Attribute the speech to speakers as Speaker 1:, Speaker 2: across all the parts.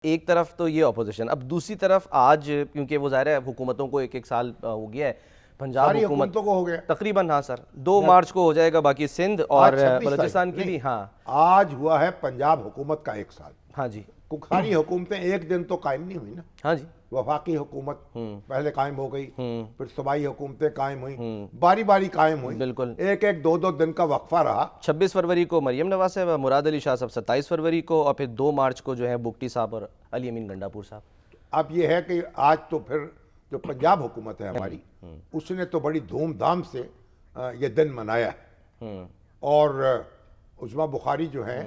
Speaker 1: ایک طرف تو یہ اپوزیشن، اب دوسری طرف آج کیونکہ وہ ظاہر ہے حکومتوں کو ایک سال ہو گیا ہے، پنجاب
Speaker 2: ساری
Speaker 1: حکومت
Speaker 2: حکومتوں کو ہو گیا
Speaker 1: تقریباً، ہاں سر 2 مارچ کو ہو جائے گا، باقی سندھ اور
Speaker 2: آج 26
Speaker 1: بلوچستان کی
Speaker 2: نہیں،
Speaker 1: بھی. ہاں
Speaker 2: آج ہوا ہے پنجاب حکومت کا 1 سال.
Speaker 1: ہاں جی
Speaker 2: ساری حکومتیں ایک دن تو قائم نہیں ہوئی نا.
Speaker 1: ہاں جی
Speaker 2: وفاقی حکومت پہلے قائم ہو گئی، پھر صوبائی حکومتیں قائم ہوئیں، باری باری قائم ہوئیں،
Speaker 1: بالکل.
Speaker 2: ایک ایک 2 دن کا وقفہ رہا.
Speaker 1: 26 فروری کو مریم نواز صاحب، مراد علی شاہ صاحب 27 فروری کو، اور پھر 2 مارچ کو جو ہے بگٹی صاحب اور علی امین گنڈاپور صاحب.
Speaker 2: اب یہ ہے کہ آج تو پھر جو پنجاب حکومت ہے ہماری، اس نے تو بڑی دھوم دھام سے یہ دن منایا ہے. اور عظمیٰ بخاری جو ہیں،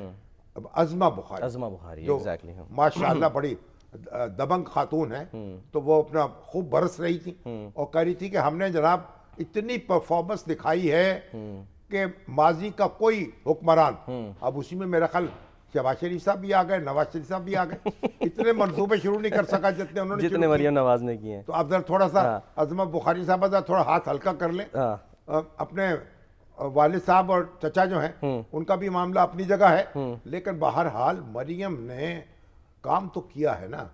Speaker 2: عظمیٰ بخاری جو
Speaker 1: ایگزیکٹلی
Speaker 2: ماشاءاللہ بڑی دبنگ خاتون ہیں، تو وہ اپنا خوب برس رہی تھی اور کہہ رہی تھی کہ ہم نے جناب اتنی پرفارمنس دکھائی ہے کہ ماضی کا کوئی حکمران، اب اسی میں میرا خیال شہباز شریف صاحب بھی آ گئے، نواز شریف صاحب بھی آ گئے، اتنے منصوبے شروع نہیں کر سکا جتنے انہوں نے
Speaker 1: جتنے مریم نواز نے کیے ہیں.
Speaker 2: تو اب ذرا تھوڑا سا عظمیٰ بخاری صاحب ذرا تھوڑا ہاتھ ہلکا کر لیں. اپنے والد صاحب اور چچا جو ہیں ان کا بھی معاملہ اپنی جگہ ہے، لیکن بہرحال مریم نے کام تو کیا ہے نا.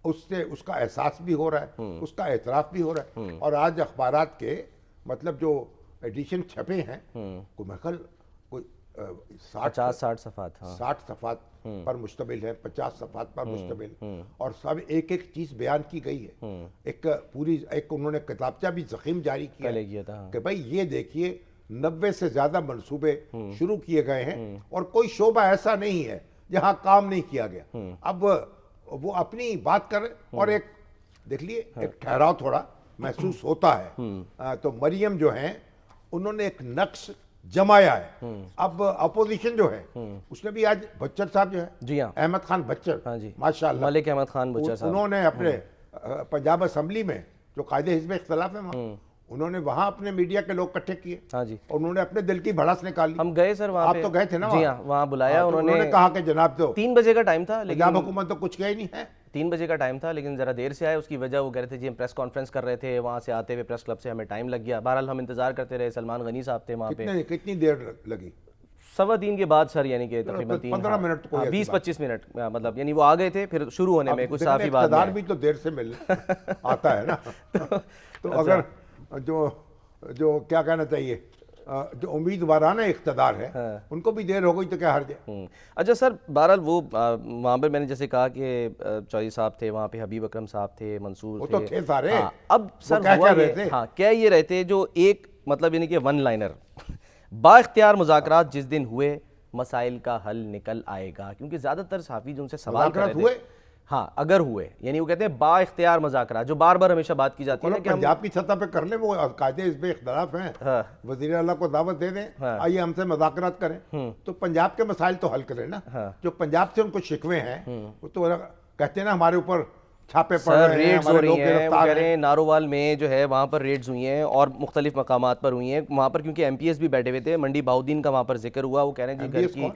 Speaker 2: اس سے اس کا احساس بھی ہو رہا ہے، اس کا اعتراف بھی ہو رہا ہے. اور آج اخبارات کے مطلب جو ایڈیشن چھپے ہیں، کوئی محقل کوئی
Speaker 1: 50-60 صفحات
Speaker 2: 60 صفحات پر مشتمل ہے، 50 صفحات پر مشتمل، اور سب ایک ایک چیز بیان کی گئی ہے. ایک پوری انہوں نے کتابچہ بھی ضخیم جاری کیا کہ بھائی یہ دیکھیے 90 سے زیادہ منصوبے شروع کیے گئے ہیں اور کوئی شعبہ ایسا نہیں ہے جہاں کام نہیں کیا گیا. اب وہ اپنی بات کریں اور ایک دیکھ لیے ایک ٹھہراؤ تھوڑا محسوس ہوتا ہے. تو مریم جو ہیں انہوں نے ایک نقش جمایا ہے. اب اپوزیشن جو ہے اس نے بھی آج بچر صاحب جو ہے،
Speaker 1: جی ہاں
Speaker 2: احمد خان بچر، ماشاءاللہ
Speaker 1: ملک احمد خان بچر صاحب،
Speaker 2: انہوں نے اپنے پنجاب اسمبلی میں جو قائد حزب اختلاف ہے وہاں، انہوں نے وہاں اپنے میڈیا کے لوگ اکٹھے کیے.
Speaker 1: ہاں جی
Speaker 2: اور انہوں نے اپنے دل کی بھڑاس نکالی.
Speaker 1: ہم گئے سر وہاں
Speaker 2: آپ
Speaker 1: پہ.
Speaker 2: تو گئے تھے نا؟
Speaker 1: جی ہاں وہاں بلایا انہوں
Speaker 2: نے کہا کہ جناب تو
Speaker 1: 3 بجے کا ٹائم تھا، لیکن
Speaker 2: پنجاب حکومت تو کچھ کہہ ہی نہیں ہے.
Speaker 1: 3 بجے کا ٹائم تھا لیکن ذرا دیر سے آئے. اس کی وجہ وہ کہہ رہے تھے جی ہم پریس کانفرنس کر رہے تھے، وہاں سے آتے ہوئے پریس کلب سے ہمیں ٹائم لگ گیا. بہرحال ہم انتظار کرتے رہے. سلمان غنی صاحب تھے وہاں پہ.
Speaker 2: کتنی دیر لگی؟
Speaker 1: 3:15 کے بعد سر، یعنی کہ تقریباً
Speaker 2: 15 منٹ
Speaker 1: 20-25 منٹ مطلب، یعنی وہ آ گئے تھے پھر شروع ہونے میں کچھ صحافی بعد
Speaker 2: اقتدار بھی تو دیر سے مل آتا ہے نا. تو اگر جو کیا کہنا چاہیے، جو امیدوارانہ اقتدار ہے ان کو بھی دیر ہو گئی تو کیا حرج ہے.
Speaker 1: اچھا سر، بہرحال وہ وہاں پہ میں نے جیسے کہا کہ چودھری صاحب تھے وہاں پہ، حبیب اکرم صاحب تھے، منصور
Speaker 2: وہ تو تھے سارے.
Speaker 1: اب سر کیا یہ رہے تھے جو ایک مطلب یعنی کہ ون لائنر، با اختیار مذاکرات جس دن ہوئے مسائل کا حل نکل آئے گا. کیونکہ زیادہ تر صحافی جو ان سے سوال کر رہے تھے، ہاں اگر ہوئے، یعنی وہ کہتے ہیں با اختیار مذاکرات، جو بار بار ہمیشہ بات کی جاتی ہے کہ
Speaker 2: پنجاب کی سطح پہ کر لیں. وہ قائد حزب اختلاف ہیں، وزیر اعلیٰ کو دعوت دے دیں آئیے ہم سے مذاکرات کریں، تو پنجاب کے مسائل تو حل کریں نا. جو پنجاب سے ان کو شکوے ہیں وہ تو کہتے ہیں نا ہمارے اوپر چھاپے پڑ رہے ہیں،
Speaker 1: ریڈز ہو رہی ہیں. وہ کہہ رہے ہیں نارووال میں جو ہے وہاں پر ریڈز ہوئی ہیں اور مختلف مقامات پر ہوئی ہیں وہاں پر، کیونکہ ایم پی ایس بھی بیٹھے ہوئے تھے. منڈی بہاؤدین کا وہاں پر ذکر ہوا. وہ کہہ رہے ہیں جی گھر کی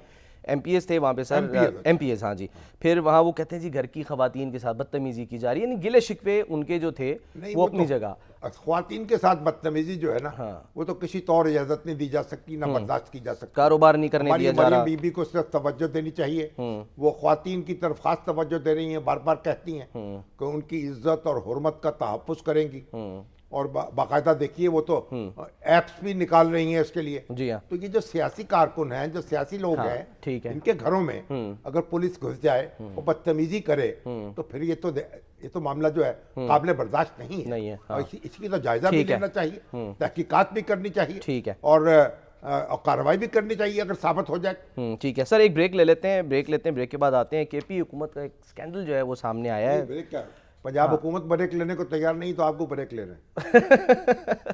Speaker 1: ایم پی ایس تھے وہاں پہ سر، ایم پی ایس، ہاں جی. پھر وہاں وہ کہتے ہیں جی گھر کی خواتین کے ساتھ بدتمیزی کی جا رہی ہے. یعنی گلے شکوے ان کے جو تھے وہ اپنی جگہ.
Speaker 2: خواتین کے ساتھ بدتمیزی جو ہے نا وہ تو کسی طور اجازت نہیں دی جا سکتی، نہ برداشت کی جا سکتی.
Speaker 1: کاروبار نہیں کرنے دیا جا رہا.
Speaker 2: بی بی کو صرف توجہ دینی چاہیے. وہ خواتین کی طرف خاص توجہ دے رہی ہیں، بار بار کہتی ہیں کہ ان کی عزت اور حرمت کا تحفظ کریں گی. اور باقاعدہ دیکھیے وہ تو ایپس بھی نکال رہی ہیں اس کے لیے.
Speaker 1: جی ہاں.
Speaker 2: تو یہ جو سیاسی کارکن ہیں، جو سیاسی لوگ ہیں، ان کے گھروں میں اگر پولیس گھس جائے اور بدتمیزی کرے تو پھر یہ تو معاملہ جو ہے قابل برداشت نہیں ہے. اس کی تو جائزہ بھی لینا چاہیے، تحقیقات بھی کرنی چاہیے اور کارروائی بھی کرنی چاہیے اگر ثابت ہو جائے.
Speaker 1: ٹھیک ہے سر، ایک بریک لے لیتے ہیں. بریک کے بعد آتے ہیں. کے پی حکومت کا ایک سکینڈل جو ہے وہ سامنے آیا ہے.
Speaker 2: پنجاب حکومت بریک لینے کو تیار نہیں تو آپ کو بریک لے رہے ہیں.